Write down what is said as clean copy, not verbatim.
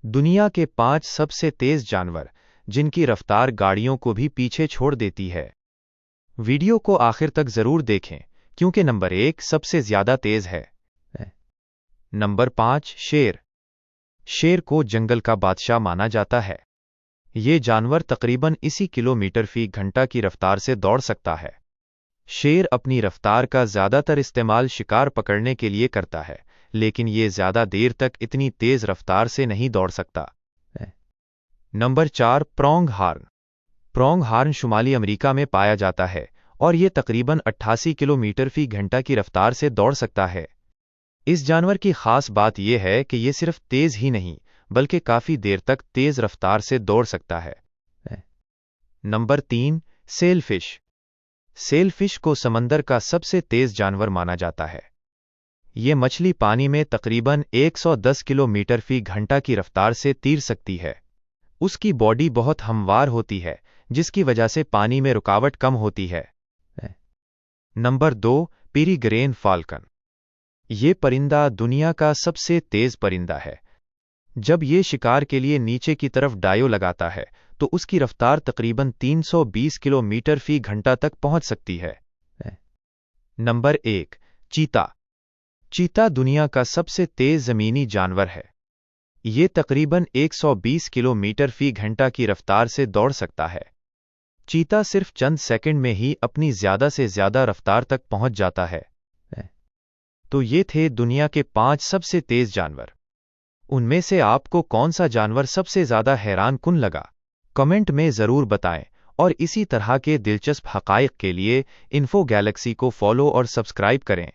दुनिया के 5 सबसे तेज जानवर जिनकी रफ्तार गाड़ियों को भी पीछे छोड़ देती है। वीडियो को आखिर तक जरूर देखें क्योंकि नंबर 1 सबसे ज्यादा तेज है। नंबर 5 शेर। शेर को जंगल का बादशाह माना जाता है। ये जानवर तकरीबन इसी किलोमीटर फी घंटा की रफ्तार से दौड़ सकता है। शेर अपनी रफ्तार का ज्यादातर इस्तेमाल शिकार पकड़ने के लिए करता है, लेकिन ये ज्यादा देर तक इतनी तेज रफ्तार से नहीं दौड़ सकता। Number 4 pronghorn. Pronghorn शुमाली अमेरिका में पाया जाता है और ये तकरीबन 88 किलोमीटर फी घंटा की रफ्तार से दौड़ सकता है। इस जानवर की खास बात यह है कि ये सिर्फ तेज ही नहीं बल्कि काफी देर तक तेज रफ्तार से दौड़ सकता है। Number 3 shellfish. सेलफिश को समंदर का सबसे तेज जानवर माना जाता है। ये मछली पानी में तकरीबन 110 किलोमीटर फी घंटा की रफ्तार से तैर सकती है। उसकी बॉडी बहुत हमवार होती है, जिसकी वजह से पानी में रुकावट कम होती है। Number 2 peregrine falcon. ये परिंदा दुनिया का सबसे तेज परिंदा है। जब ये शिकार के लिए नीचे की तरफ डायो लगाता है तो उसकी रफ्तार तकरीबन 320 किलोमीटर फी घंटा तक पहुंच सकती है। नंबर 1 चीता। चीता दुनिया का सबसे तेज जमीनी जानवर है। ये तकरीबन 120 किलोमीटर फी घंटा की रफ्तार से दौड़ सकता है। चीता सिर्फ चंद सेकंड में ही अपनी ज्यादा से ज्यादा रफ्तार तक पहुंच जाता है। तो ये थे दुनिया के 5 सबसे तेज जानवर। उनमें से आपको कौन सा जानवर सबसे ज्यादा हैरान कुन लगा? कमेंट में जरूर बताएं और इसी तरह के दिलचस्प हकाइक के लिए इन्फो गैलेक्सी को फॉलो और सब्सक्राइब करें।